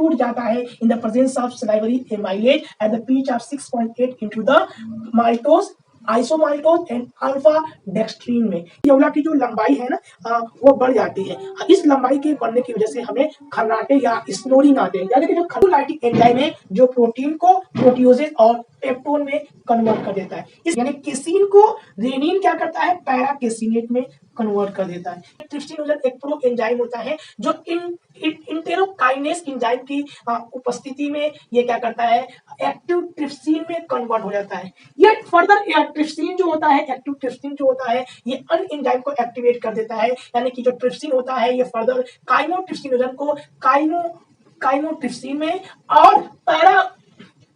टूट जाता है in the presence of salivary amylase at the pH of 6.8 into the maltose isomaltose and alpha dextrin में urea की जो लंबाई है ना वो बढ़ जाती है। इस लंबाई के बढ़ने की वजह से हमें खर्राटे या स्नोरिंग आते हैं। यानी कि जो खर्राटिक एंजाइम है जो प्रोटीन को प्रोटियोजेज और पेप्टोन में कन्वर्ट कर देता है। इस यानी केसीन को रेनिन क्या करता है, पैरा केसिनेट में कन्वर्ट कर देता है। ट्रिप्सिनोजन एक प्रो एंजाइम होता है जो इंटेरोकाइनेस एंजाइम की उपस्थिति में ये क्या करता है, एक्टिव ट्रिप्सिन में कन्वर्ट हो जाता है। ये फर्दर ट्रिप्सिन जो होता है, एक्टिव ट्रिप्सिन जो होता है ये अन्य एंजाइम को एक्टिवेट कर देता है। यानी कि जो ट्रिप्सिन होता है ये फर्दर काइमोट्रिप्सिनोजन को काइमोट्रिप्सिन में और पैरा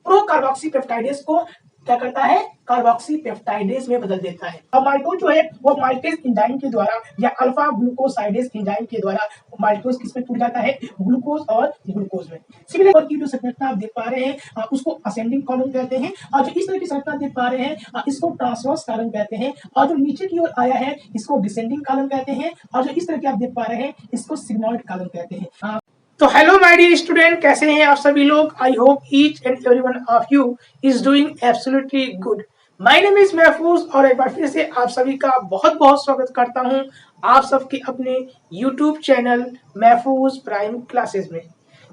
प्रो कार्बोक्सीपेप्टाइडेज को क्या करता है, कार्बोक्सीपेप्टाइडेज में बदल देता है। अब माल्टोज जो है वो माल्टेज एंजाइम के द्वारा या अल्फा ग्लूकोसाइडेज एंजाइम के द्वारा माल्टोज किसमें टूट जाता है, ग्लूकोज और ग्लूकोज में। सिमिलर की जो संरचना आप देख पा रहे हैं उसको असेंडिंग कॉलम कहते हैं और जो इस तरह की संरचना देख पा रहे हैं इसको ट्रांसवर्स कॉलम कहते हैं और जो नीचे की ओर आया है इसको डिसेंडिंग कॉलम कहते हैं और जो इस तरह की आप देख पा रहे हैं इसको सिग्मॉइड कॉलम कहते हैं। तो हेलो माय डियर स्टूडेंट, कैसे हैं आप सभी लोग। I hope each and everyone of you is doing absolutely good. My name is महफूज और एक बार फिर से आप सभी का बहुत बहुत स्वागत करता हूं आप सबके अपने यूट्यूब चैनल महफूज प्राइम क्लासेस में।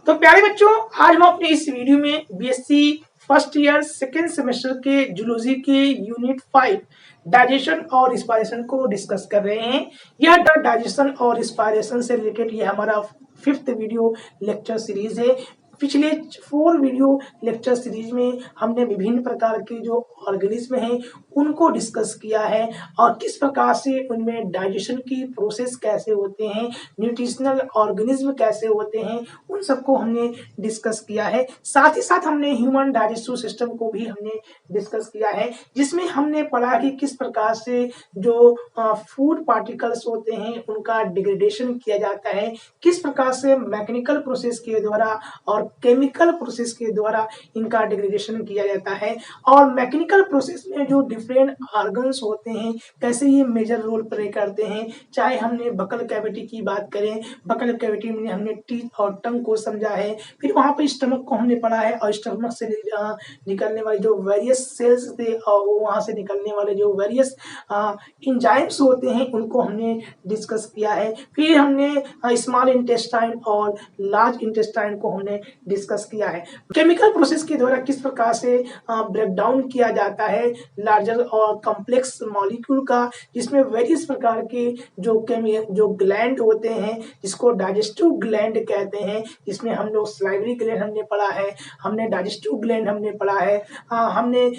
तो प्यारे बच्चों, आज हम अपने इस वीडियो में BSc first year second semester के जूलॉजी के यूनिट 5 डाइजेशन और रिस्पायरेशन को डिस्कस कर रहे हैं। यह डाइजेशन और रिस्पायरेशन से रिलेटेड ये हमारा 5th वीडियो लेक्चर सीरीज है। पिछले 4 वीडियो लेक्चर सीरीज में हमने विभिन्न प्रकार के जो ऑर्गेनिज्म हैं उनको डिस्कस किया है और किस प्रकार से उनमें डाइजेशन की प्रोसेस कैसे होते हैं, न्यूट्रिशनल ऑर्गेनिज्म कैसे होते हैं, उन सबको हमने डिस्कस किया है। साथ ही साथ हमने ह्यूमन डाइजेस्टिव सिस्टम को भी हमने डिस्कस किया है, जिसमें हमने पढ़ा कि किस प्रकार से जो फूड पार्टिकल्स होते हैं उनका डिग्रेडेशन किया जाता है, किस प्रकार से मैकेनिकल प्रोसेस के द्वारा और केमिकल प्रोसेस के द्वारा इनका डिग्रेडेशन किया जाता है और मैकेनिकल प्रोसेस में जो डिफरेंट ऑर्गन्स होते हैं कैसे ये मेजर रोल प्ले करते हैं। चाहे हमने बकल कैविटी की बात करें, बकल कैविटी में हमने टीथ और टंग को समझा है, फिर वहां पर स्टमक को हमने पढ़ा है और स्टमक से निकलने वाले जो वेरियस सेल्स थे और वहां से निकलने वाले जो वेरियस एंजाइम्स होते हैं उनको हमने डिस्कस किया है। फिर हमने स्मॉल इंटेस्टाइन और लार्ज इंटेस्टाइन को हमने डिस्कस किया है। केमिकल प्रोसेस के द्वारा किस प्रकार से ब्रेक डाउन किया जाता है लार्जर और कॉम्प्लेक्स मॉलिक्यूल का, जिसमें वेरियस प्रकार के जो ग्लैंड होते हैं जिसको डाइजेस्टिव ग्लैंड कहते हैं, जिसमें हम लोग सलाइवरी ग्लैंड हमने पढ़ा है, हमने डाइजेस्टिव ग्लैंड हमने पढ़ा है, हमने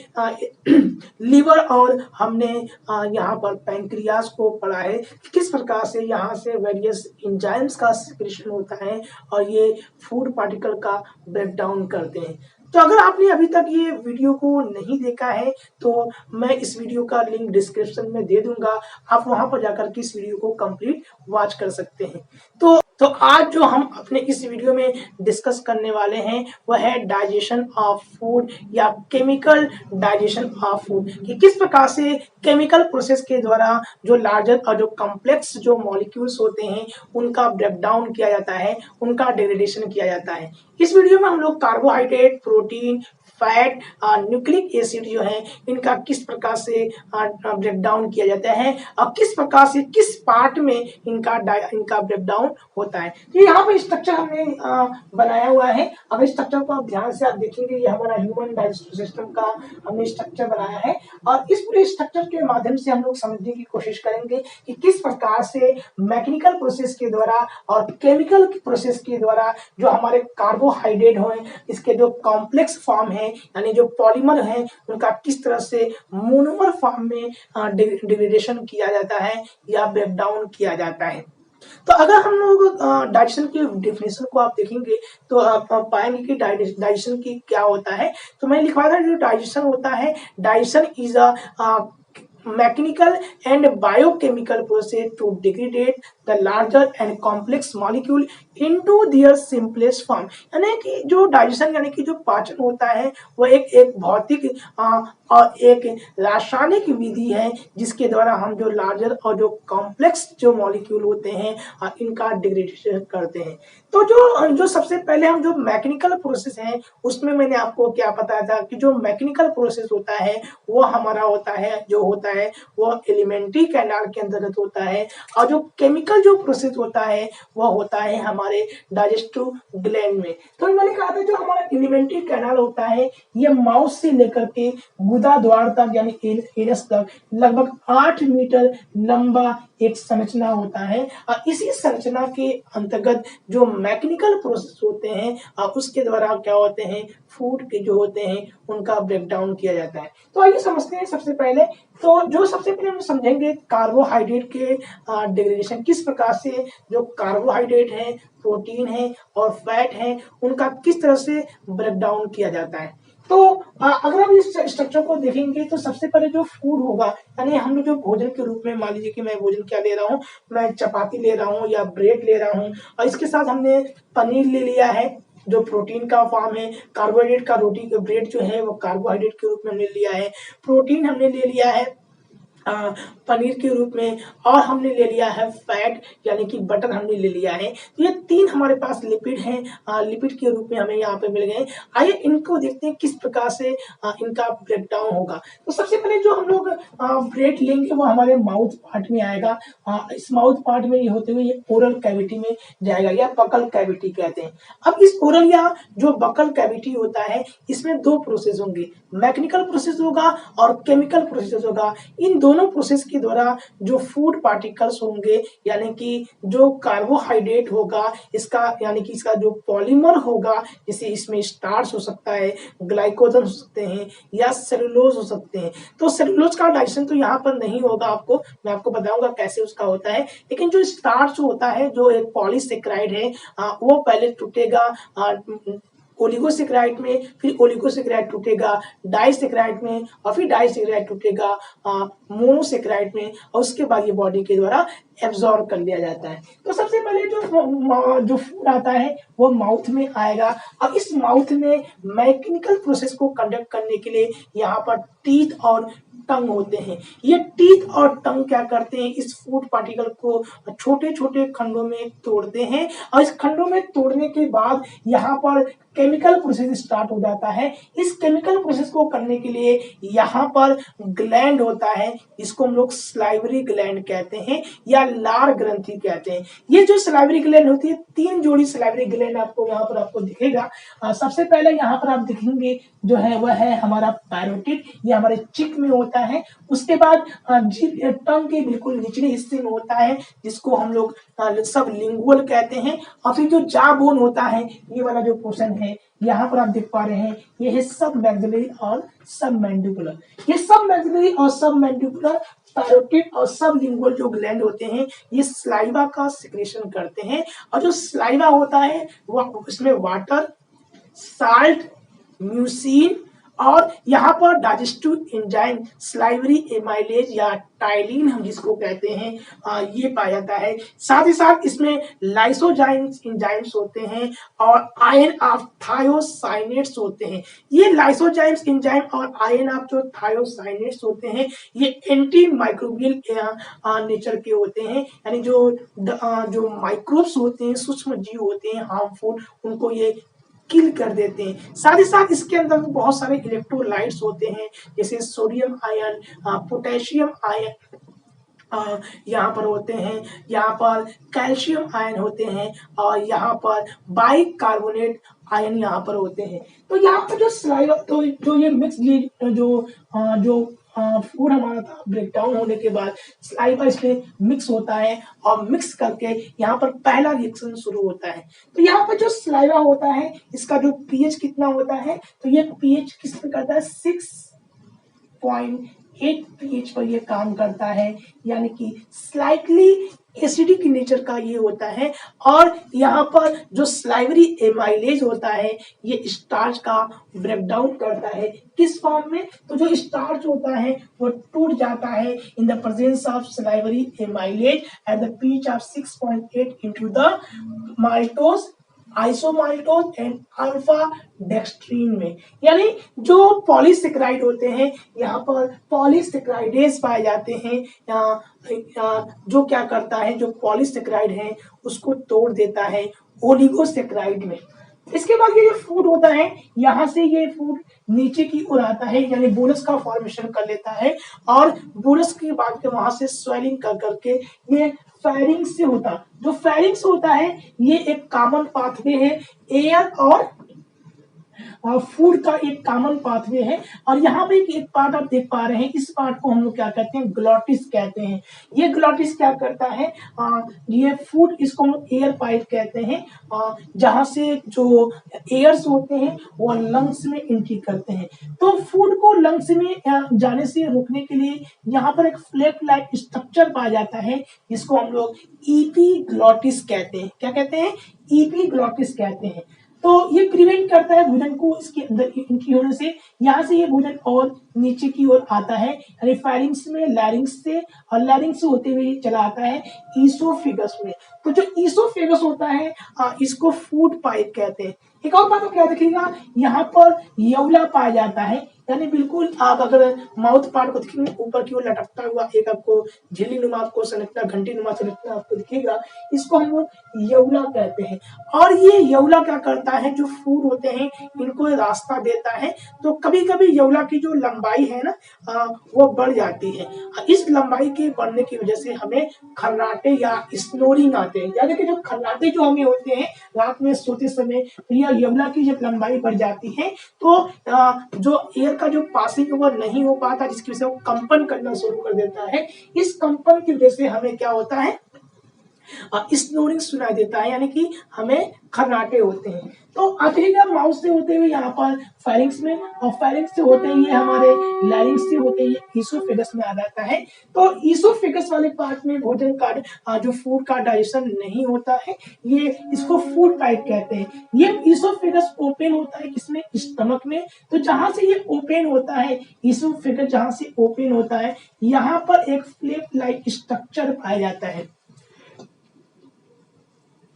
लीवर और हमने यहाँ पर पैंक्रियास को पढ़ा है किस प्रकार से यहाँ से वेरियस एंजाइम्स का सिक्रेशन होता है और ये फूड पार्टिकल का ब्रेक डाउन करते हैं। तो अगर आपने अभी तक ये वीडियो को नहीं देखा है तो मैं इस वीडियो का लिंक डिस्क्रिप्शन में दे दूंगा, आप वहां पर जाकर के इस वीडियो को कंप्लीट वॉच कर सकते हैं। तो आज जो हम अपने इस वीडियो में डिस्कस करने वाले हैं वह है डाइजेशन ऑफ फूड या केमिकल डाइजेशन ऑफ फूड, कि किस प्रकार से केमिकल प्रोसेस के द्वारा जो लार्जर और जो कॉम्प्लेक्स जो मॉलिक्यूल्स होते हैं उनका ब्रेक डाउन किया जाता है, उनका डिग्रेडेशन किया जाता है। इस वीडियो में हम लोग carbohydrate, protein, fat, nucleic acid जो है इनका किस प्रकार से ब्रेक डाउन किया जाता है और किस प्रकार से किस पार्ट में इनका ब्रेक डाउन होता है। तो यहाँ पर स्ट्रक्चर हमने बनाया हुआ है। अगर स्ट्रक्चर को आप ध्यान से आप देखेंगे ये हमारा ह्यूमन डाइजेस्टिव सिस्टम का हमने स्ट्रक्चर बनाया है और इस पूरे स्ट्रक्चर के माध्यम से हम लोग समझने की कोशिश करेंगे कि किस प्रकार से मैकेनिकल प्रोसेस के द्वारा और केमिकल प्रोसेस के द्वारा जो हमारे कार्बोहाइड्रेट हो इसके जो कॉम्प्लेक्स फॉर्म है यानी जो पॉलीमर है उनका किस तरह से मोनोमर फॉर्म में डिग्रेडेशन किया जाता है या ब्रेक डाउन किया जाता है। तो अगर हम लोग डाइजेशन की डेफिनेशन को आप देखेंगे तो आप पाएंगे कि डाइजेशन की क्या होता है। तो मैंने लिखवाया था जो डाइजेशन होता है, digestion is a mechanical and biochemical process to degrade the larger and complex molecule into their simplest form. यानी कि जो डाइजेशन यानी कि जो पाचन होता है वो एक भौतिक और एक रासायनिक विधि है जिसके द्वारा हम जो लार्जर और जो कॉम्प्लेक्स जो मॉलिक्यूल होते हैं इनका डिग्रेडेशन करते हैं। तो जो सबसे पहले हम जो मैकेनिकल प्रोसेस है उसमें मैंने आपको क्या बताया था कि जो मैकेनिकल प्रोसेस होता है वो हमारा होता है वो एलिमेंट्री कैनाल के अंतर्गत होता है, और जो केमिकल जो प्रोसेस होता है वो होता है हमारे डाइजेस्टिव ग्लैंड में। तो मैंने कहा था जो हमारा एलिमेंट्री कैनाल होता है ये माउथ से लेकर के गुदा द्वार तक यानी एनस तक लगभग 8 मीटर लंबा एक संरचना होता है, और इसी संरचना के अंतर्गत जो मैकेनिकल प्रोसेस होते हैं उसके द्वारा क्या होते हैं फूड के जो होते हैं उनका ब्रेकडाउन किया जाता है। तो आइए समझते हैं सबसे पहले। तो जो सबसे पहले हम समझेंगे कार्बोहाइड्रेट के डिग्रेडेशन किस प्रकार से जो कार्बोहाइड्रेट है, प्रोटीन है और फैट है उनका किस तरह से ब्रेकडाउन किया जाता है। तो अगर हम इस स्ट्रक्चर को देखेंगे तो सबसे पहले जो फूड होगा यानी हम लोग जो भोजन के रूप में मान लीजिए कि मैं भोजन क्या ले रहा हूँ, मैं चपाती ले रहा हूँ या ब्रेड ले रहा हूँ, और इसके साथ हमने पनीर ले लिया है जो प्रोटीन का फॉर्म है, कार्बोहाइड्रेट का रोटी का ब्रेड जो है वो कार्बोहाइड्रेट के रूप में हमने लिया है, प्रोटीन हमने ले लिया है पनीर के रूप में, और हमने ले लिया है फैट यानी कि बटर हमने ले लिया है। तो ये तीन हमारे पास लिपिड हैं, लिपिड के रूप में हमें यहाँ पे मिल गए। आइए इनको देखते हैं किस प्रकार से इनका ब्रेकडाउन होगा। तो सबसे पहले जो हम लोग ब्रेड लेंगे वो हमारे माउथ पार्ट में आएगा, इस माउथ पार्ट में ये होते हुए ये ओरल कैविटी में जाएगा या बकल कैविटी कहते हैं। अब इस ओरल या जो बकल कैविटी होता है इसमें दो प्रोसेस होंगे, मैकेनिकल प्रोसेस होगा और केमिकल प्रोसेस होगा। इन दोनों प्रोसेस के द्वारा जो फूड पार्टिकल्स होंगे यानी कि जो कार्बोहाइड्रेट होगा इसका यानी कि इसका जो पॉलीमर होगा, जैसे इसमें स्टार्च हो सकता है, ग्लाइकोजन हो सकते हैं या सेलुलोज हो सकते हैं। तो सेलुलोज का डाइजेशन तो यहाँ पर नहीं होगा, आपको मैं आपको बताऊंगा कैसे उसका होता है, लेकिन जो स्टार्च होता है जो एक पॉलीसेकेराइड है वो पहले टूटेगा ओलिगोसेकेराइड में, फिर ओलिगोसेकेराइड टूटेगा डाइसेकेराइड में, और फिर डाइसेकेराइड टूटेगा मोनोसेकेराइड में, और उसके बाद ये बॉडी के द्वारा एब्जॉर्ब कर लिया जाता है। तो सबसे पहले जो फूड आता है वो माउथ में आएगा। अब इस माउथ में मैकेनिकल प्रोसेस को कंडक्ट करने के लिए यहाँ पर टीथ और टंग होते हैं। ये टीथ और टंग क्या करते हैं, इस फूड पार्टिकल को छोटे छोटे खंडों में तोड़ते हैं, और इस खंडों में तोड़ने के बाद यहाँ पर केमिकल प्रोसेस स्टार्ट हो जाता है। इस केमिकल प्रोसेस को करने के लिए यहाँ पर ग्लैंड होता है, इसको हम लोग स्लाइवरी ग्लैंड कहते हैं या लार ग्रंथि कहते हैं। ये जो स्लाइवरी ग्लैंड होती है, 3 जोड़ी स्लाइवरी ग्लैंड आपको यहाँ पर आपको दिखेगा। सबसे पहले यहाँ पर आप देखेंगे जो है वह है हमारा पैरोटिड, ये हमारे चिक में होता है। उसके बाद टंग के बिल्कुल निचले हिस्से में होता है जिसको हम लोग सब लिंगुअल कहते हैं, और फिर जो जा बोन होता है ये वाला जो पोर्शन है यहाँ पर आप देख पा रहे हैं ये है सब मैक्सिलरी और सब मैंडिबुलर। ये सब मैक्सिलरी और सब मैंडिबुलर, पैरोटिड और सब लिंगुअल जो ग्लैंड होते हैं ये स्लाइवा का सिक्रेशन करते हैं, और जो स्लाइवा होता है वो इसमें वाटर, साल्ट, म्यूसिन और यहाँ पर डाइजेस्टिव एंजाइम स्लाइवरी एमाइलेज या टाइलिन हम जिसको कहते हैं ये पाया जाता है। साथ ही साथ इसमें लाइसोजाइम्स एंजाइम्स होते हैं और आयन ऑफ थायोसाइनेट्स होते हैं। ये लाइसोजाइम्स एंजाइम और आयन ऑफ जो थायोसाइनेट्स होते हैं ये एंटी माइक्रोबियल नेचर के होते हैं, यानी जो माइक्रोब्स होते हैं, सूक्ष्म जीव होते हैं हार्मफुल, उनको ये किल कर देते हैं। साथ ही साथ इसके अंदर बहुत सारे इलेक्ट्रोलाइट्स होते हैं जैसे सोडियम आयन, पोटेशियम आयन यहाँ पर होते हैं, यहाँ पर कैल्शियम आयन होते हैं, और यहाँ पर बाइकार्बोनेट आयन यहाँ पर होते हैं। तो यहाँ पर जो स्लाइवा तो जो ये मिक्स जो फूड हमारा था ब्रेकडाउन होने के बाद स्लाइवा इसमें मिक्स होता है, और मिक्स करके यहाँ पर पहला रिएक्शन शुरू होता है। तो यहाँ पर जो स्लाइवा होता है इसका जो पीएच कितना होता है, तो ये पीएच किस पे करता है 6.8 8 pH पर ये काम करता है, यानी कि स्लाइटली एसिडिक नेचर का ये होता है। और यहाँ पर जो स्लाइवरी एमाइलेज होता है ये स्टार्च का ब्रेकडाउन करता है। किस फॉर्म में? तो जो स्टार्च होता है वो टूट जाता है in the presence of salivary amylase at the pH of 6.8 into the maltose, isomaltose and alpha dextrin में। यानी जो पॉलीसेकेराइड होते हैं यहाँ पर पॉलीसेकेराइडेज पाए जाते हैं, जो क्या करता है, जो पॉलीसेकेराइड है उसको तोड़ देता है ओलिगोसेकेराइड में। इसके बाद ये फूड होता है, यहाँ से ये फूड नीचे की ओर आता है, यानी बोलस का फॉर्मेशन कर लेता है। और बोलस के बाद वहां से स्वेलिंग कर करके ये फेरिंग्स से होता, जो फेरिंग्स होता है ये एक कॉमन पाथवे है एयर और फूड का एक कॉमन पाथवे है। और यहाँ पे एक पार्ट आप देख पा रहे हैं, इस पार्ट को हम लोग क्या कहते हैं, ग्लॉटिस कहते हैं। ये ग्लॉटिस क्या करता है, ये फूड, इसको हम एयर पाइप कहते हैं, जहां से जो एयर्स होते हैं वो लंग्स में एंट्री करते हैं। तो फूड को लंग्स में जाने से रोकने के लिए यहाँ पर एक फ्लैप लाइक स्ट्रक्चर पाया जाता है, जिसको हम लोग ईपीग्लॉटिस कहते हैं। क्या कहते हैं? ईपीग्लॉटिस कहते हैं। तो ये प्रिवेंट करता है भोजन को इसके अंदर एंट्री होने से। यहाँ से ये भोजन और नीचे की ओर आता है, यानी फेरिंग्स में, लैरिंग्स से, और लैरिंग्स से होते हुए चला आता है ईसोफेगस में। तो जो ईसोफेगस होता है इसको फूड पाइप कहते हैं। एक और बात को क्या देखिएगा, यहाँ पर यौला पाया जाता है, यानी बिल्कुल आप अगर माउथ पार्ट को देखेंगे ऊपर की ओर लटकता हुआ एक आपको झिल्ली नुमा, आपको संरचना, घंटी नुमा संरचना आपको दिखेगा, इसको हम लोग यौला कहते हैं। और ये यौला क्या करता है, जो फूड होते हैं इनको रास्ता देता है। तो कभी कभी यौला की जो लंबाई है ना वो बढ़ जाती है। इस लंबाई के बढ़ने की वजह से हमें खर्राटे या स्नोरिंग आते हैं। यानी कि जो खर्राटे जो हमें होते हैं रात में सोते समय, तो यह यौला की जब लंबाई बढ़ जाती है तो जो एयर का जो पासिंग वो नहीं हो पाता, जिसकी वजह से वो कंपन करना शुरू कर देता है। इस कंपन की वजह से हमें क्या होता है, स्नोरिंग सुनाई देता है, यानी कि हमें खर्राटे होते हैं। तो आखिरकार माउथ से होते हुए यहाँ पर फेरिंग्स में, और फेरिंग्स से होते हुए हमारे लैरिंग्स से होते हुए ईसोफेगस में आ जाता है। तो ईसोफेगस वाले पार्ट में भोजन का जो फूड का डाइजेशन नहीं होता है, ये इसको फूड पाइप कहते हैं। ये ईसोफेगस ओपन होता है किसमें, स्टमक में। तो जहां से ये ओपन होता है, ईसोफेगस जहां से ओपन होता है, यहाँ पर एक फ्लैप लाइक स्ट्रक्चर पाया जाता है।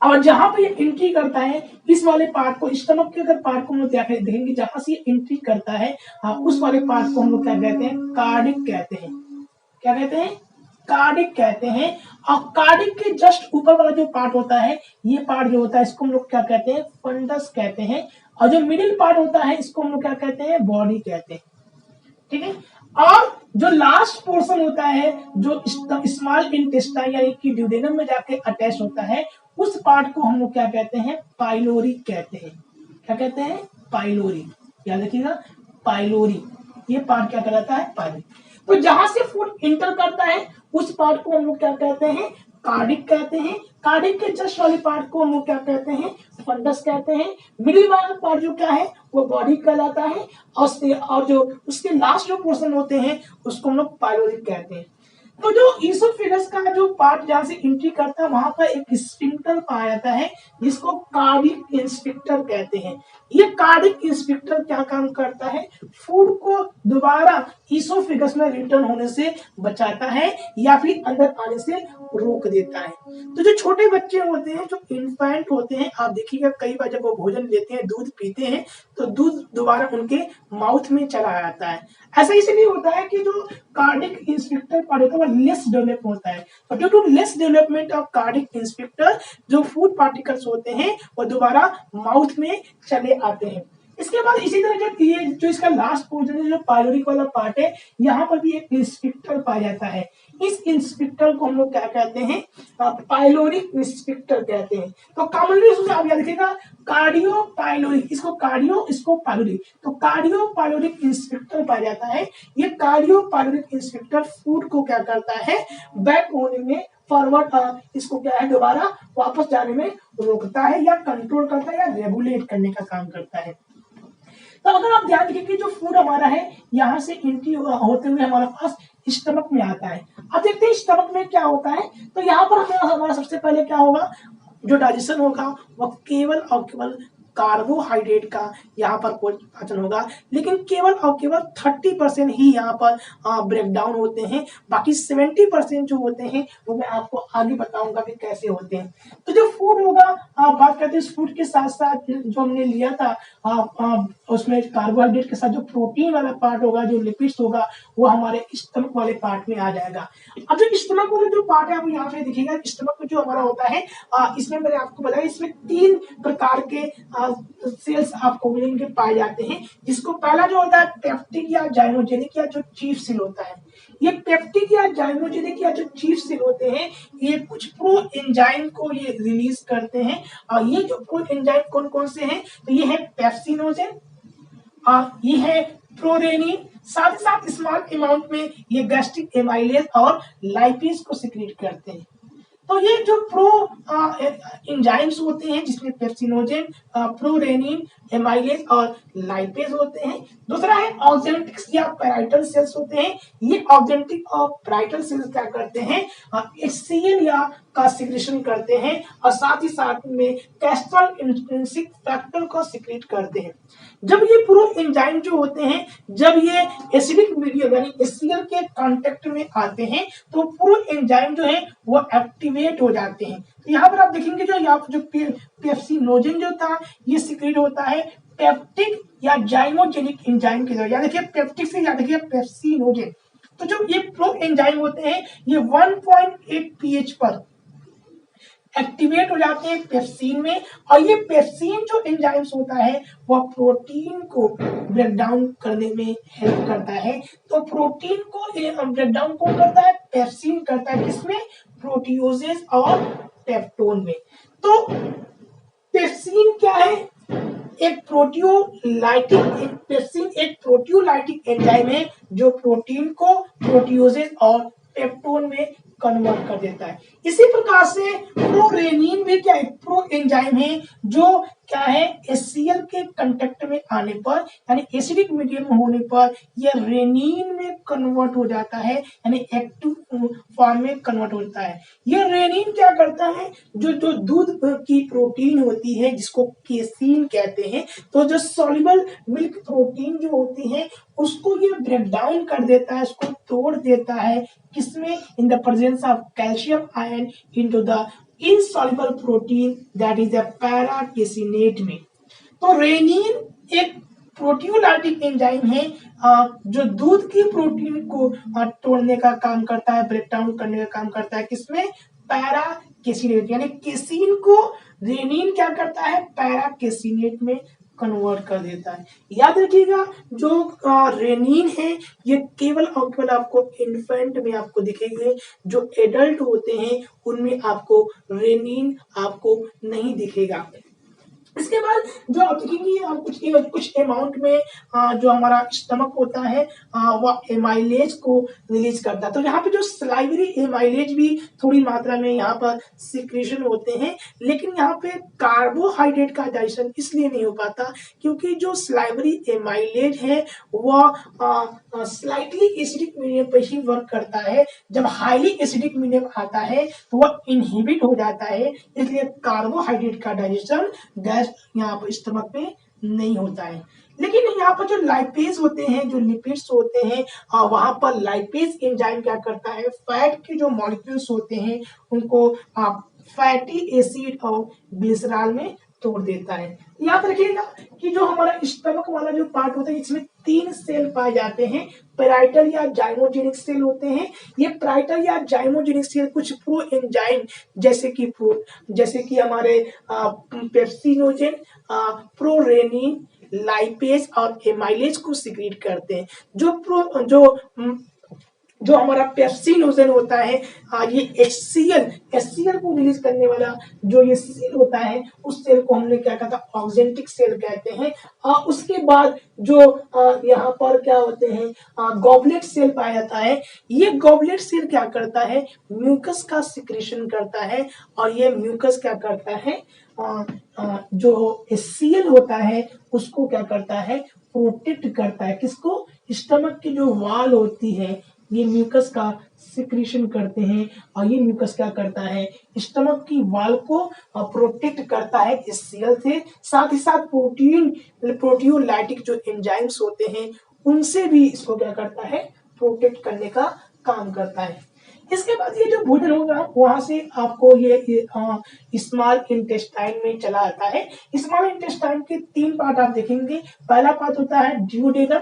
और जहां पे ये एंट्री करता है, इस वाले पार्ट को, स्टमक के अगर पार्ट को हम लोग देखेंगे, जहां से ये एंट्री करता है उस वाले पार्ट को हम लोग क्या कहते हैं, कार्डिक कहते हैं। क्या कहते हैं? कार्डिक कहते हैं। और कार्डिक के जस्ट ऊपर वाला जो पार्ट होता है, ये पार्ट जो होता है इसको हम लोग क्या कहते हैं, फंडस कहते हैं। और जो मिडिल पार्ट होता है इसको हम लोग क्या कहते हैं, बॉडी कहते हैं। ठीक है। और जो लास्ट पोर्शन होता है, जो स्मॉल इंटेस्टाइन यानी कि ड्यूडेनम में जाके अटैच होता है, उस पार्ट को हम लोग क्या कहते हैं, पाइलोरी कहते हैं। क्या कहते हैं? पाइलोरी। याद रखिएगा, पाइलोरी। ये पार्ट क्या कहलाता है, पाइलोरी। तो जहां से फूड इंटर करता है उस पार्ट को हम लोग क्या कहते हैं, कार्डिक कहते हैं। कार्डिक के जस्ट वाले पार्ट को हम लोग क्या कहते हैं, फंडस कहते हैं। मिडिल वाला पार्ट जो क्या है वो बॉडी कहलाता है। और जो उसके लास्ट जो पोर्शन होते हैं उसको हम लोग पाइलोरिक कहते हैं। तो जो ईसोफेगस का जो पार्ट जहां से एंट्री करता है वहां पर एक स्फिंक्टर पाया जाता है, जिसको कार्डिक इंस्पेक्टर कहते हैं। ये कार्डिक इंस्पेक्टर क्या काम करता है, फूड को दोबारा ईसोफेगस में रिटर्न होने से बचाता है या फिर अंदर आने से रोक देता है। तो जो छोटे बच्चे होते हैं, जो इन्फेंट होते हैं, आप देखिएगा कई बार जब वो भोजन लेते हैं, दूध पीते हैं, तो दूध दोबारा उनके माउथ में चला जाता है। ऐसा इसलिए होता है कि जो कार्डिक इंस्पेक्टर पार्ट होता है वो लेस डेवलप होता है। और due to less development of cardiac sphincter, जो फूड पार्टिकल्स होते हैं वो दोबारा माउथ में चले आते हैं। इसके बाद इसी तरह जब ये जो इसका लास्ट पोर्शन है, जो पाइलोरिक वाला पार्ट है, यहाँ पर भी एक इंस्पेक्टर पाया जाता है। इस इंस्पेक्टर को हम लोग क्या कहते हैं, पाइलोरिक इंस्पेक्टर कहते हैं। तो कॉमनली आप याद रखिएगा, कार्डियो पाइलोरिक, इसको कार्डियो, इसको पाइलोरिक। तो कार्डियो पाइलोरिक इंस्पेक्टर पाया जाता है। ये कार्डियो पाइलोरिक इंस्पेक्टर फूड को क्या करता है, बैक होने में, फॉरवर्ड, इसको क्या है, दोबारा वापस जाने में रोकता है, या कंट्रोल करता है, या रेगुलेट करने का काम करता है। तो अगर आप ध्यान रखिए कि जो फूड हमारा है यहाँ से एंट्री होते हुए हमारे पास स्टमक में आता है। अब देखते हैं स्टमक में क्या होता है। तो यहाँ पर हमारा सबसे पहले क्या होगा, जो डाइजेशन होगा वह केवल और केवल कार्बोहाइड्रेट का यहाँ पर पाचन होगा, लेकिन केवल और केवल 30% ही यहाँ पर ब्रेक डाउन होते हैं। बाकी 70% जो होते हैं वो मैं आपको आगे बताऊंगा कि कैसे होते हैं। तो जो फूड होगा, बात करते हैं इस फूड के साथ साथ जो हमने लिया था, उसमें कार्बोहाइड्रेट के साथ जो प्रोटीन वाला पार्ट होगा, जो लिपिड्स होगा, वो हमारे स्टमक वाले पार्ट में आ जाएगा। अब जो स्टमक वाला जो पार्ट है आप यहाँ पे देखिएगा, स्टमक में जो हमारा होता है, इसमें मैंने आपको बताया इसमें 3 प्रकार के सेल्स आपको मिलेंगे, पाए जाते हैं। जिसको पहला जो होता है पेप्टिक या जाइमोजेनिक या जो चीफ सेल होता है। ये पेप्टिक या जाइमोजेनिक या जो चीफ सेल होते हैं, ये कुछ प्रो एंजाइम को ये रिलीज करते हैं। और ये जो प्रो एंजाइम कौन कौन से हैं, तो ये है पेप्सिनोजेन, ये है प्रोरेनिन, साथ ही साथ स्मॉल अमाउंट में ये गैस्ट्रिक एमाइलेज और लाइपेज को सिक्रीट करते हैं। तो ये जो प्रो एंजाइम्स होते हैं जिसमें पेप्सिनोजेन, प्रोरेनिन, एमाइलेज और लाइपेज होते हैं। दूसरा है ऑक्जेंटिक्स या पैराइटल सेल्स होते हैं। ये ऑक्जेंटिक और पैराइटल सेल्स क्या करते हैं, HCl या का सिक्रेशन करते हैं और साथ ही साथ में कैस्ट्रल इंट्रिंसिक फैक्टर को सिक्रेट करते हैं। जब ये प्रो एंजाइम जो होते हैं, जब ये एसिडिक मीडियम यानी HCl के कांटेक्ट में आते हैं, तो प्रो एंजाइम जो है वो एक्टिवेट हो जाते हैं। तो यहाँ पर आप देखेंगे जो यहाँ पर जो पेप्सिनोजेन जो था ये सिक्रेट होता है पेप्टिक या जाइमोजेनिक एंजाइम के द्वारा। याद रखिए पेप्टिक से याद रखिए पेप्सिनोजेन। तो जो ये प्रो एंजाइम होते हैं ये 1.8 pH पर एक्टिवेट हो जाते हैं पेप्सिन में, और ये पेप्सिन जो एंजाइम्स होता है वह प्रोटीन को ब्रेक डाउन करने में हेल्प करता है। तो प्रोटीन को ब्रेक डाउन कौन करता है, पेप्सिन करता है, किसमें, प्रोटियोजेज और पेप्टोन में। तो पेप्सिन क्या है, एक प्रोटियोलाइटिक, पेप्सिन एक प्रोटियोलाइटिक एंजाइम है जो प्रोटीन को प्रोटियोजेज और पेप्टोन में कन्वर्ट कर देता है। इसी प्रकार से प्रोरेनिन भी क्या है, प्रो एंजाइम है जो क्या है HCl के कांटेक्ट में आने पर यानी एसिडिक मीडियम होने पर यह रेनिन में कन्वर्ट हो जाता है, यानी एक्टिव फॉर्म में कन्वर्ट होता है। यह रेनिन क्या करता है, जो जो दूध की प्रोटीन होती है जिसको केसीन कहते हैं, तो जो सॉल्युबल मिल्क प्रोटीन जो होती है उसको ये ब्रेक डाउन कर देता है, उसको तोड़ देता है, किसमें, इन the presence of calcium ion into the insoluble protein that is a पैराकेसिनेट में। तो रेनिन एक प्रोटियोलाइटिक एंजाइम है जो दूध की प्रोटीन को तोड़ने का काम करता है, ब्रेक डाउन करने का काम करता है, किसमें, पैराकेसिनेट, यानी केसिन को रेनिन क्या करता है, पैराकेसिनेट में कन्वर्ट कर देता है। याद रखिएगा जो रेनिन है ये केवल और केवल आपको इन्फेंट में आपको दिखेंगे, जो एडल्ट होते हैं उनमें आपको रेनिन आपको नहीं दिखेगा। इसके बाद जो आप देखेंगे कुछ अमाउंट में जो हमारा स्टमक होता है वह एमाइलेज को रिलीज करता है। तो यहाँ पे जो सलाइवरी एमाइलेज भी थोड़ी मात्रा में यहाँ पर सिक्रेशन होते हैं, लेकिन यहाँ पे कार्बोहाइड्रेट का डाइजेशन इसलिए नहीं हो पाता क्योंकि जो सलाइवरी एमाइलेज है वह स्लाइटली एसिडिक मीडियम पर ही वर्क करता है। जब हाईली एसिडिक मीडियम आता है तो वह इनहिबिट हो जाता है, इसलिए कार्बोहाइड्रेट का डाइजेशन गैस यहाँ पर स्टमक में नहीं होता है। लेकिन यहाँ पर जो लाइपेज होते हैं, जो लिपिड्स होते हैं, वहां पर लाइपेज एंजाइम क्या करता है, फैट के जो मॉलिक्यूल्स होते हैं उनको फैटी एसिड और ग्लिसरॉल में तोड़ देता है। याद रखिएगा कि जो हमारा स्टमक वाला जो पार्ट होता है इसमें 3 सेल पाए जाते हैं, पैराइटल या जाइमोजेनिक सेल होते हैं। ये पैराइटल या जाइमोजेनिक सेल कुछ प्रो एंजाइम जैसे कि हमारे पेप्सिनोजेन, प्रोरेनिन, लाइपेज और एमाइलेज को सिक्रीट करते हैं। जो हमारा पेप्सिनोजेन होता है ये HCl को रिलीज करने वाला जो ये सेल होता है उस सेल को हमने क्या कहा था, ऑक्जेंटिक सेल कहते हैं। उसके बाद जो यहाँ पर क्या होते हैं गॉबलेट सेल पाया जाता है। ये गॉबलेट सेल क्या करता है, म्यूकस का सिक्रेशन करता है, और ये म्यूकस क्या करता है जो HCl होता है उसको क्या करता है, प्रोटेक्ट करता है। किसको? स्टमक की जो वाल होती है ये म्यूकस का सिक्रीशन करते हैं और ये म्यूकस क्या करता है, स्टमक की वाल को प्रोटेक्ट करता है HCl से। साथ ही साथ प्रोटियोलाइटिक जो एंजाइम्स होते हैं उनसे भी इसको क्या करता है, प्रोटेक्ट करने का काम करता है। इसके बाद ये जो भोजन होगा वहां से आपको ये स्मॉल इंटेस्टाइन में चला आता है। स्मॉल इंटेस्टाइन के 3 पार्ट आप देखेंगे। पहला पार्ट होता है ड्यूडेनम,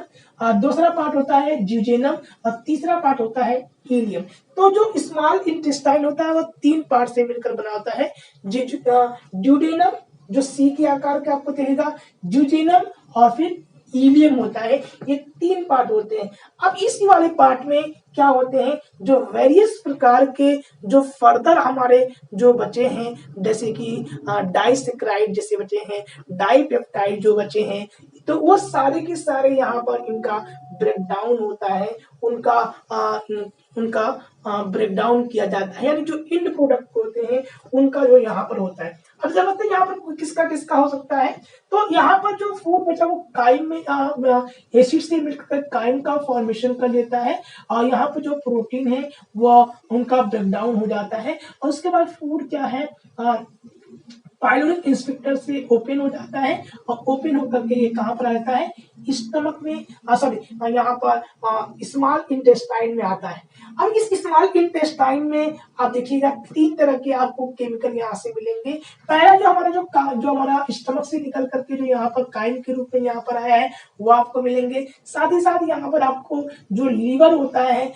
दूसरा पार्ट होता है ज्यूजेनम और तीसरा पार्ट होता है इलियम। तो जो स्मॉल इंटेस्टाइन होता है वो 3 पार्ट से मिलकर बना होता है। ड्यूडेनम जो सी के आकार का आपको दिखेगा, ज्यूजेनम और फिर इलियम होता है। ये 3 पार्ट होते हैं। अब इस वाले पार्ट में क्या होते हैं, जो वेरियस प्रकार के जो फर्दर हमारे जो बचे हैं, जैसे कि डाइसेक्राइड जैसे बचे हैं, डाइपेप्टाइड जो बचे हैं, तो वो सारे के सारे यहाँ पर इनका ब्रेकडाउन होता है, उनका ब्रेकडाउन किया जाता है, यानी जो इंड प्रोडक्ट होते हैं उनका जो यहाँ पर होता है। अब जब मतलब यहाँ पर किसका किसका हो सकता है, तो यहाँ पर जो फूड बचा वो काइम में एसिड से मिलकर काइम का फॉर्मेशन कर लेता है और यहाँ पर जो प्रोटीन है वो उनका ब्रेकडाउन हो जाता है और उसके बाद फूड क्या है, पाइलोरिक इंस्पेक्टर से ओपन हो जाता है और ओपन होकर के ये कहाँ पर आता है, स्टमक में, सॉरी यहाँ पर स्मॉल इंटेस्टाइन में आता है। अब इस स्मॉल इंटेस्टाइन में आप देखिएगा 3 तरह के आपको केमिकल यहाँ से मिलेंगे। पहला जो हमारा स्टमक से निकल करके जो यहाँ पर काइम के रूप में यहाँ पर आया है वो आपको मिलेंगे। साथ ही साथ यहाँ पर आपको जो लीवर होता है,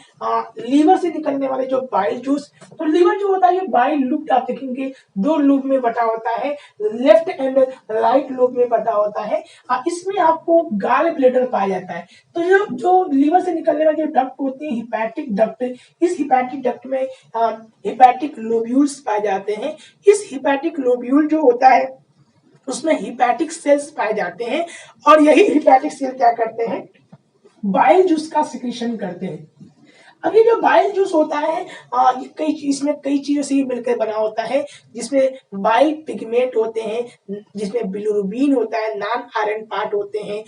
लीवर से निकलने वाले जो बाइल जूस, तो लीवर जो होता है ये बाइल लूप आप देखेंगे 2 लूप में बटा होता है, लेफ्ट एंड राइट लूप में बटा होता है। इसमें आपको गाल ब्लेडर पाया जाता है। तो जो लीवर से निकलने वाले जो डक्ट होते हैं हिपैटिक डक्ट, इस हिपैटिक डक्ट में हिपैटिक लोब्यूल्स पाए जाते हैं। इस हिपैटिक लोब्यूल जो होता है उसमें हिपैटिक सेल्स पाए जाते हैं और यही हिपैटिक सेल क्या करते हैं, बाइल जूस का सिक्रीशन करते हैं। अब ये जो बाइल जूस होता है इसमें कई चीजों से मिलकर बना होता है, जिसमें बाइल पिगमेंट होते हैं, जिसमें बिलिरुबिन होता है, नॉन आयरन पार्ट होते हैं,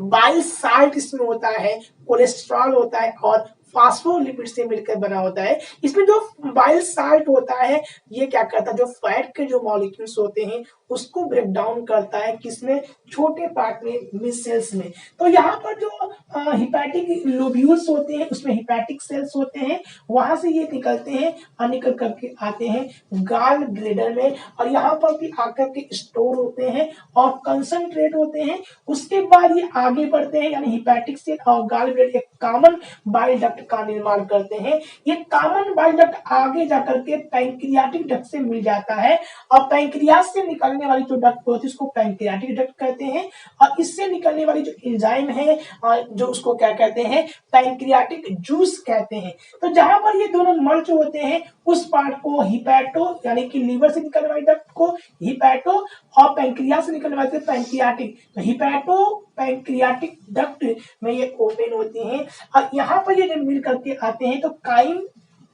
बाइल साल्ट इसमें होता है, कोलेस्ट्रॉल होता है और फास्फोलिपिड से मिलकर बना होता है। इसमें जो बाइल साल्ट होता है ये क्या करता है, जो फैट के जो मॉलिक्यूल्स होते हैं उसको ब्रेक डाउन करता है, किसमें, छोटे पार्ट में, मिसेल्स में। तो यहाँ पर जो हिपैटिक लोब्यूल्स होते हैं उसमें हिपैटिक सेल्स होते हैं, वहां से ये निकलते हैं और निकल करके आते हैं गाल ब्लेडर में और यहाँ पर भी आकर के स्टोर होते हैं और कंसंट्रेट होते हैं। उसके बाद ये आगे बढ़ते हैं, यानी हिपैटिक सेल और गाल ब्लेडर एक कॉमन बाइल डक्ट का निर्माण करते हैं। ये कॉमन बाइल डक्ट आगे जाकर के पैंक्रियाटिक डक्ट से मिल जाता है और पैंक्रियास से निकलने वाली जो डक्ट होती है उसको पैंक्रियाटिक डक्ट कहते हैं और इससे निकलने वाली जो एंजाइम है जो उसको क्या कहते हैं, पैंक्रियाटिक जूस कहते हैं। तो जहां पर ये दोनों मर्ज होते हैं उस पार्ट को हिपैटो, यानी कि लीवर से निकलने वाली डक्ट को हिपैटो और पैंक्रियास से निकलने वाले पैंक्रियाटिक, तो हिपैटो पैंक्रियाटिक डक्ट में ये ओपन होती हैं और यहाँ पर ये जब मिल करके आते हैं तो काइम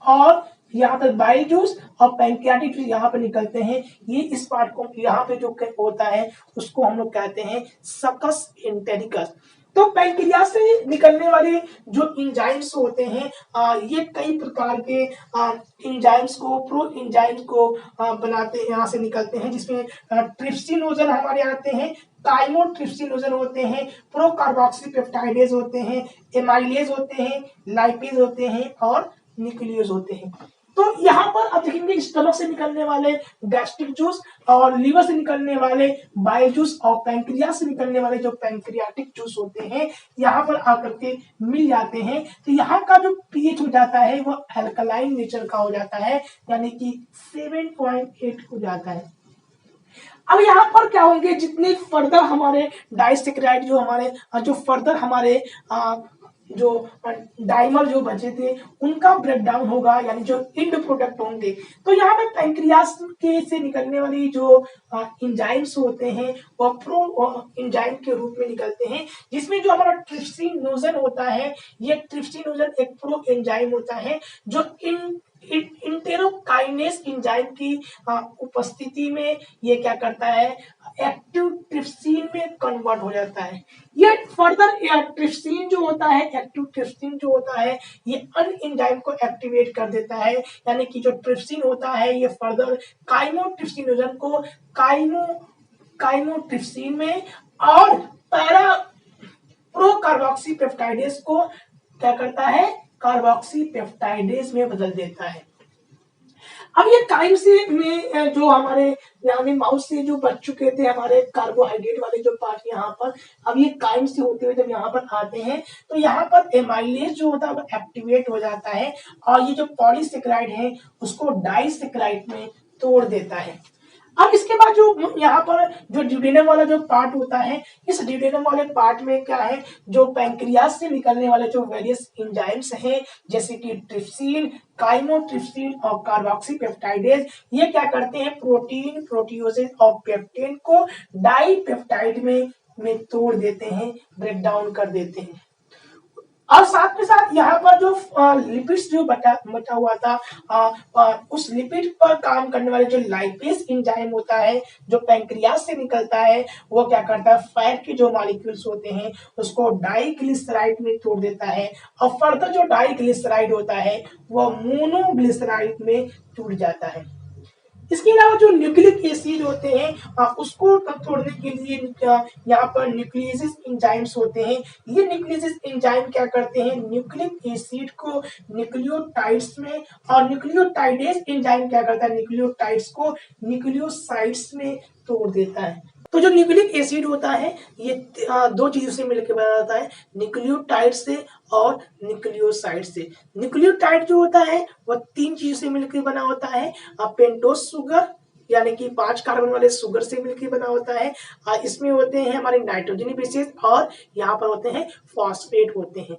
और यहाँ पर बाइल जूस और पैंक्रियाटिक जूस यहाँ पर निकलते हैं। ये इस पार्ट को यहाँ पे जो होता है उसको हम लोग कहते हैं सकस एंटेरिकस। तो पैंक्रियास से निकलने वाले जो एंजाइम्स होते हैं ये कई प्रकार के एंजाइम्स को, प्रो एंजाइम्स को बनाते हैं, यहाँ से निकलते हैं, जिसमें ट्रिप्सिनोजन हमारे आते हैं, काइमोट्रिप्सिनोजन होते हैं, प्रो कार्बोक्सीपेप्टाइडेज होते हैं, एमाइलेज होते हैं, लाइपेज होते हैं और न्यूक्लियोज होते हैं। तो यहाँ पर आप देखेंगे स्टमक से निकलने वाले गैस्ट्रिक जूस और लीवर से निकलने वाले बाइल जूस और पैंक्रियास से निकलने वाले जो पैंक्रियाटिक जूस होते हैं यहाँ पर आकर के मिल जाते हैं। तो यहाँ का जो पीएच हो जाता है वो अल्कलाइन नेचर का हो जाता है, यानी कि 7.8 हो जाता है। अब यहाँ पर क्या होंगे, जितने फर्दर हमारे डाइसेक्राइड जो फर्दर हमारे जो डाइमर जो बचे थे उनका ब्रेकडाउन होगा, यानी जो इंड प्रोडक्ट होंगे। तो यहाँ पे पैंक्रियास के से निकलने वाली जो एंजाइम्स होते हैं वो प्रो एंजाइम के रूप में निकलते हैं, जिसमें जो हमारा ट्रिप्सिनोजन होता है, ये ट्रिप्सिनोजन एक प्रो एंजाइम होता है जो इन इंटेरोकाइनेस एंजाइम की उपस्थिति में ये क्या करता है, एक्टिव ट्रिप्सिन में कन्वर्ट हो जाता है। ये फर्दर ट्रिप्सिन जो होता है, एक्टिव ट्रिप्सिन जो होता है, ये अन्य एंजाइम को एक्टिवेट कर देता है, यानी कि जो ट्रिप्सिन होता है ये फर्दर काइमोट्रिप्सिनोजन को काइमोट्रिप्सिन में और पैरा प्रो कार्बोक्सी पेप्टाइडेज को क्या करता है, कार्बोक्सी पेप्टाइडेज में बदल देता है। अब ये काइम से में जो हमारे यानी माउस से जो बच चुके थे हमारे कार्बोहाइड्रेट वाले जो पार्ट यहाँ पर, अब ये काइम से होते हुए जब यहाँ पर आते हैं तो यहाँ पर एमाइलेज जो होता है वो एक्टिवेट हो जाता है और ये जो पॉलीसेकेराइड है उसको डाइसेकेराइड में तोड़ देता है। अब इसके बाद जो यहाँ पर जो ड्यूडेनम वाला जो पार्ट होता है, इस ड्यूडेनम वाले पार्ट में क्या है, जो पैंक्रियास से निकलने वाले जो वेरियस एंजाइम्स हैं जैसे कि ट्रिप्सिन, काइमोट्रिप्सिन और कार्बोक्सी पेप्टाइडेज, ये क्या करते हैं, प्रोटीन प्रोटियोजेज और पेप्टेन को डाइपेप्टाइड में तोड़ देते हैं, ब्रेक डाउन कर देते हैं। और साथ में साथ यहाँ पर जो लिपिड्स जो बचा हुआ था, उस लिपिड पर काम करने वाले जो लाइपेज एंजाइम होता है जो पैंक्रियास से निकलता है, वो क्या करता है, फैट के जो मॉलिक्यूल्स होते हैं उसको डाइग्लिसराइड में तोड़ देता है और फर्दर जो डाइग्लिसराइड होता है वो मोनोग्लिसराइड में टूट जाता है। इसके अलावा जो न्यूक्लिक एसिड होते हैं उसको तोड़ने के लिए यहाँ पर न्यूक्लियस एंजाइम्स होते हैं। ये न्यूक्लियस एंजाइम क्या करते हैं, न्यूक्लिक एसिड को न्यूक्लियोटाइड्स में, और न्यूक्लियोटाइडेज एंजाइम क्या करता है, न्यूक्लियोटाइड्स को न्यूक्लियोसाइड्स में तोड़ देता है। तो जो न्यूक्लिक एसिड होता है ये दो चीजों से मिलकर बना होता है, न्यूक्लियोटाइड से और न्यूक्लियोसाइड से। न्यूक्लियोटाइड जो होता है वो तीन चीजों से मिलकर बना होता है, पेंटोस शुगर यानी कि 5 कार्बन वाले शुगर से मिलकर बना होता है। इसमें होते हैं हमारे नाइट्रोजन बेसेस और यहाँ पर होते हैं फॉस्फेट होते हैं।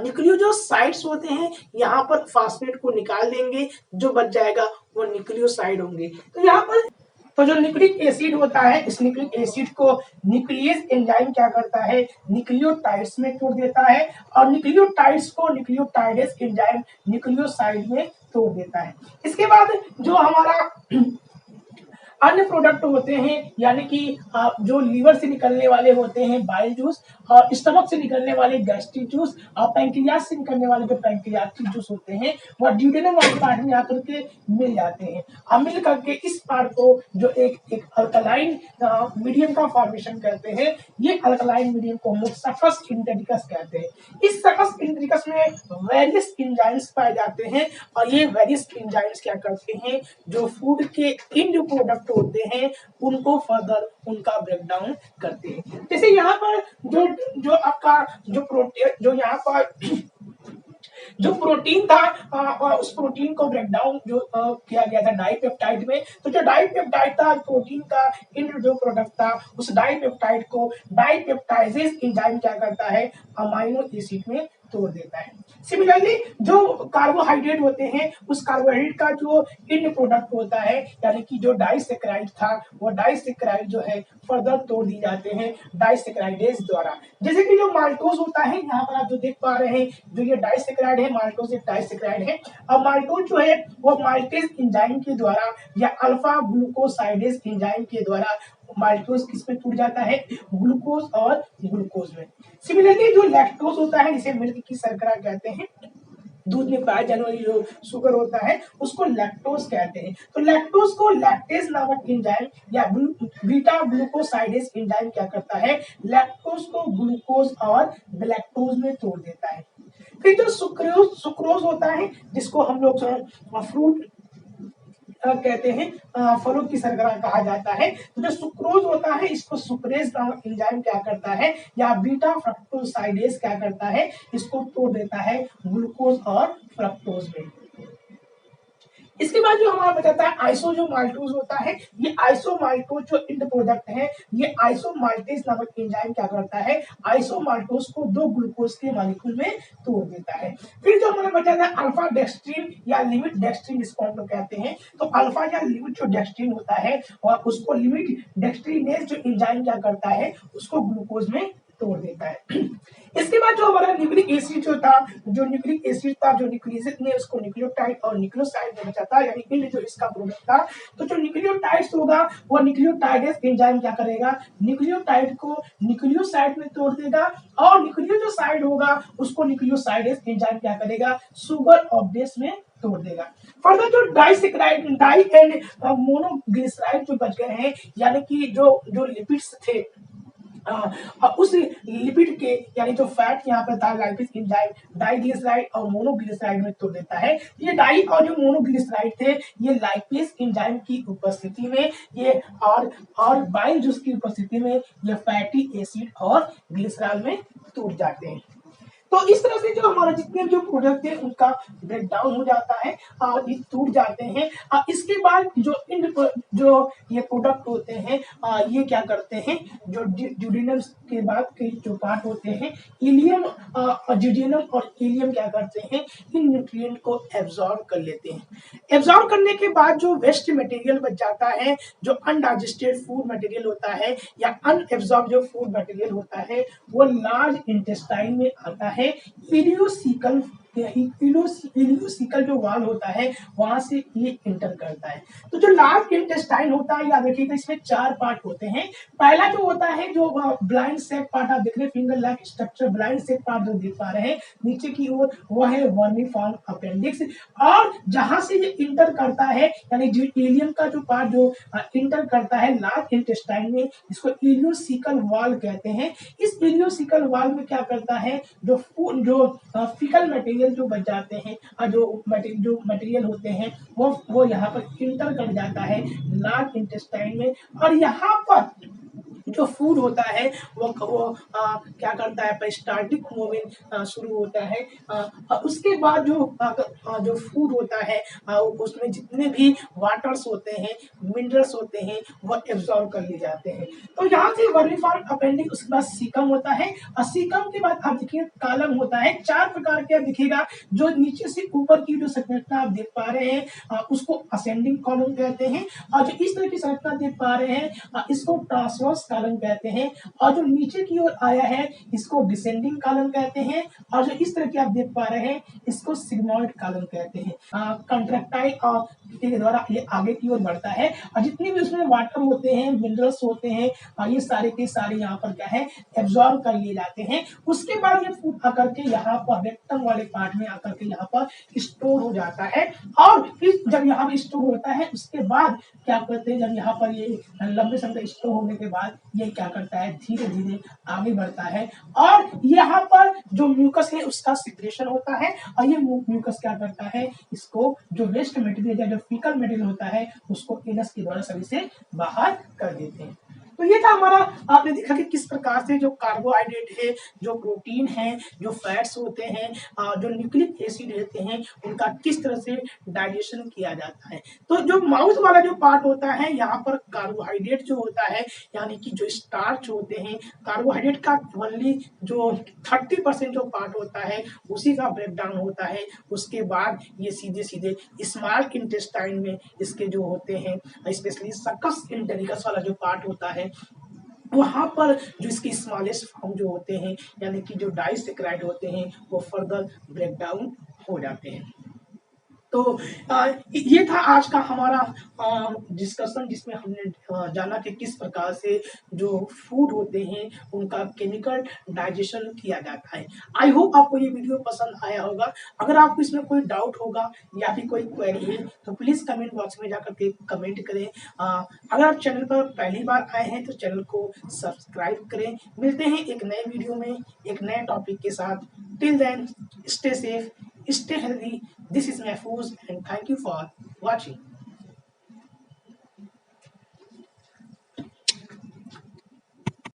न्यूक्लियो जो साइड्स होते हैं यहाँ पर फॉस्फेट को निकाल देंगे, जो बच जाएगा वो न्यूक्लियोसाइड होंगे। तो यहाँ पर तो जो न्यूक्लिक एसिड होता है इस न्यूक्लिक एसिड को न्यूक्लियस एंजाइम क्या करता है, न्यूक्लियोटाइड्स में तोड़ देता है और न्यूक्लियोटाइड्स को न्यूक्लियोटाइडेज एंजाइम न्यूक्लियोसाइड में तोड़ देता है। इसके बाद जो हमारा अन्य प्रोडक्ट होते हैं यानी कि जो लीवर से निकलने वाले होते हैं बाइल जूस, और स्टमक से निकलने वाले गैस्ट्रिक जूस, और पैंक्रियास से निकलने वाले जो पैंक्रियाटिक जूस होते हैं वह ड्यूडेनम वाले पार्ट में आकर के मिल जाते हैं। अब मिल करके इस पार्ट को जो एक अल्कलाइन मीडियम का फॉर्मेशन करते हैं, ये अल्कलाइन मीडियम को हम लोग सकस इंटेरिकस कहते हैं। इस सकस इंटेरिकस में वेरियस एंजाइम्स पाए जाते हैं और ये वेरियस एंजाइम्स क्या करते हैं, जो फूड के इंड प्रोडक्ट होते हैं उनको फर्दर उनका ब्रेक डाउन करते हैं। जैसे यहाँ पर जो आपका जो प्रोटीन जो यहाँ पर जो प्रोटीन था उस प्रोटीन को ब्रेक डाउन जो किया गया था डाइपेप्टाइड में, तो जो डाइपेप्टाइड था प्रोटीन का इंड जो प्रोडक्ट था उस डाइपेप्टाइड को डाइपेप्टाइजेज एंजाइम क्या करता है, अमाइनो एसिड में तोड़ देता है। सिमिलरली जो कार्बोहाइड्रेट होते हैं उस कार्बोहाइड्रेट का जो इंड प्रोडक्ट होता है यानी कि जो डाइसेकेराइड था वो डाइसेकेराइड जो है फर्दर तोड़ दी जाते हैं डाइसेकेराइडेज द्वारा। जैसे कि जो माल्टोज होता है यहाँ पर आप जो देख पा रहे हैं, जो ये डाइसेकेराइड है, माल्टोज एक डाइसेकेराइड है और माल्टोज जो है वो माल्टेज एंजाइम के द्वारा या अल्फा ग्लूकोसाइडेज एंजाइम के द्वारा माल्टोज किसमें टूट जाता है, ग्लूकोज और ग्लूकोज में। सिमिलरली जो लैक्टोज होता है जिसे मिल्क की शर्करा कहते हैं, दूध में पाया जाने वाली जो शुगर होता है उसको लैक्टोज कहते हैं। तो लैक्टोज को लैक्टेज नामक एंजाइम या बीटा ग्लूकोसाइडेज एंजाइम क्या करता है, लैक्टोज को ग्लूकोज और गैलेक्टोज में तोड़ देता है। फिर जो सुक्रोज होता है जिसको हम लोग फ्रूट कहते हैं, फलों की शर्करा कहा जाता है, तो जो सुक्रोज होता है इसको सुक्रेज नामक एंजाइम क्या करता है या बीटा फ्रक्टोसाइडेज क्या करता है, इसको तोड़ देता है ग्लूकोज और फ्रक्टोज में। इसके बाद जो हमारा बचाता है आइसो जो माल्टोज होता है, ये आइसोमाल्टोज जो इंड प्रोडक्ट है ये आइसोमाल्टेज नामक एंजाइम क्या करता है, आइसोमाल्टोज को दो ग्लूकोज के मॉलिक्यूल में तोड़ देता है। फिर जो हमारा बचाता है अल्फा डेक्सट्रीन या लिमिट डेक्सट्रीन जिसको हम लोग कहते हैं, तो अल्फा या लिमिट जो डेक्सट्रीन होता है और उसको लिमिट डेक्सट्रीनेज जो एंजाइम क्या करता है उसको ग्लूकोज में तोड़ देता है। इसके बाद जो हमारा न्यूक्लिक एसिड जो था, जो न्यूक्लिक एसिड था, जो न्यूक्लियस ने उसको न्यूक्लियोटाइड और न्यूक्लियोसाइड में बचा था, यानी कि जो इसका प्रोडक्ट था। तो जो न्यूक्लियोटाइड्स होगा वो न्यूक्लियोटाइडेज एंजाइम क्या करेगा, न्यूक्लियोटाइड को न्यूक्लियोसाइड में तोड़ देगा, और न्यूक्लियो जो साइड होगा उसको न्यूक्लियोसाइडेज एंजाइम क्या करेगा, सुगर और बेस में तोड़ देगा। फर्दर जो डाइसेक्राइड डाई एंड मोनोग्लिसराइड जो बच गए हैं, यानी कि जो जो लिपिड्स थे, उस लिपिड के यानी जो फैट यहाँ पर था, लाइपेज एंजाइम डाइग्लिसराइड और मोनोग्लिसराइड में तोड़ देता है। ये डाई और जो मोनोग्लिसराइड थे ये लाइपेज एंजाइम की उपस्थिति में ये और बाइल जूस की उपस्थिति में ये फैटी एसिड और ग्लिसरॉल में टूट जाते हैं। तो इस तरह से जो हमारा जितने जो प्रोडक्ट है उनका ब्रेक डाउन हो जाता है और ये टूट जाते हैं। इसके बाद जो ये प्रोडक्ट होते हैं ये क्या करते हैं, जो ड्यूडेनम के बाद के जो पार्ट होते हैं, इलियम ड्यूडेनम और इलियम क्या करते हैं, इन न्यूट्रिएंट को एब्जॉर्ब कर लेते हैं। एब्जॉर्ब करने के बाद जो वेस्ट मटेरियल बच जाता है, जो अनडाइजेस्टेड फूड मटेरियल होता है या अनएब्जॉर्ब जो फूड मटेरियल होता है, वो लार्ज इंटेस्टाइन में आता है। इलियोसिकल जो वाल होता है वहां से ये इंटर करता है। तो जो लार्ज इंटेस्टाइन होता है, याद रखिएगा इसमें 4 पार्ट होते हैं। पहला जो होता है जो ब्लाइंड सेक पार्ट, आप देख रहे हैं फिंगर लाइक स्ट्रक्चर, ब्लाइंड सेक पार्ट जो देख पा रहे हैं नीचे की ओर, वो है वर्मिफॉर्म अपेंडिक्स। और जहां से ये इंटर करता है, यानी जो इलियम का जो पार्ट जो इंटर करता है लार्ज इंटेस्टाइन में, इसको इलियोसिकल वाल कहते हैं। इस इलियोसिकल वाल में क्या करता है, जो फिकल मटेरियल जो बच जाते हैं और जो मटेरियल होते हैं वो यहाँ पर इंटर कर जाता है लार्ज इंटेस्टाइन में। और यहाँ पर जो फूड होता है वो क्या करता है, पेरिस्टाल्टिक मूवमेंट शुरू होता है। उसके बाद जो फूड होता है उसमें जितने भी वाटर्स होते हैं, मिनरल्स होते हैं, वो एब्जॉर्ब कर लिए जाते हैं। तो यहाँ से वर्मिफॉर्म अपेंडिक्स, उसके बाद सीकम होता है, और सीकम के बाद आप देखिए कालम होता है। 4 प्रकार के दिखेगा। जो नीचे से ऊपर की जो संरचना आप देख पा रहे हैं उसको असेंडिंग कॉलम कहते हैं, और जो इस तरह की संरचना देख पा रहे हैं इसको ट्रांसवर्स कॉलम कहते हैं, और जो नीचे की ओर आया है इसको डिसेंडिंग कॉलम कहते हैं, और जो इस तरह की आप देख पा रहे हैं इसको सिग्मॉइड कॉलम कहते हैं। कंट्रैक्टाइल के द्वारा ये आगे की ओर बढ़ता है, और जितने भी उसमें वाटर होते हैं, मिनरल्स होते हैं, ये सारे के सारे यहाँ पर क्या है, एब्जॉर्ब कर लिए जाते हैं। उसके बाद ये फूड आकर के यहाँ पर रेक्टम वाले पार्ट में आकर के यहाँ पर स्टोर हो जाता है, और फिर जब यहाँ पर स्टोर होता है उसके बाद क्या करते हैं, जब यहाँ पर ये लंबे समय तक स्टोर होने के बाद ये क्या करता है, धीरे धीरे आगे बढ़ता है, और यहाँ पर जो म्यूकस है उसका सिक्रेशन होता है, और ये म्यूकस क्या करता है, इसको जो वेस्ट मटेरियल या जो फीकल मटेरियल होता है उसको एनस के द्वारा सभी से बाहर कर देते हैं। तो ये था हमारा, आपने देखा कि किस प्रकार से जो कार्बोहाइड्रेट है, जो प्रोटीन है, जो फैट्स होते हैं, जो न्यूक्लिक एसिड रहते हैं, उनका किस तरह से डाइजेशन किया जाता है। तो जो माउथ वाला जो पार्ट होता है, यहाँ पर कार्बोहाइड्रेट जो होता है, यानी कि जो स्टार्च होते हैं, कार्बोहाइड्रेट का ओनली जो 30% जो पार्ट होता है उसी का ब्रेक डाउन होता है। उसके बाद ये सीधे सीधे स्मॉल इंटेस्टाइन में इसके जो होते हैं, स्पेशली सकस इंटेरिकस वाला जो पार्ट होता है, वहां पर जो इसकी स्मॉलेस्ट फॉर्म जो होते हैं, यानी कि जो डाइसेक्राइड होते हैं, वो फर्दर ब्रेक डाउन हो जाते हैं। तो ये था आज का हमारा डिस्कशन, जिसमें हमने जाना कि किस प्रकार से जो फूड होते हैं उनका केमिकल डाइजेशन किया जाता है। आई होप आपको ये वीडियो पसंद आया होगा। अगर आपको इसमें कोई डाउट होगा या फिर कोई क्वेरी है तो प्लीज़ कमेंट बॉक्स में जाकर के कमेंट करें। अगर आप चैनल पर पहली बार आए हैं तो चैनल को सब्सक्राइब करें। मिलते हैं एक नए वीडियो में एक नए टॉपिक के साथ। Till then, stay safe, stay healthy. This is Mahfouz and thank you for watching.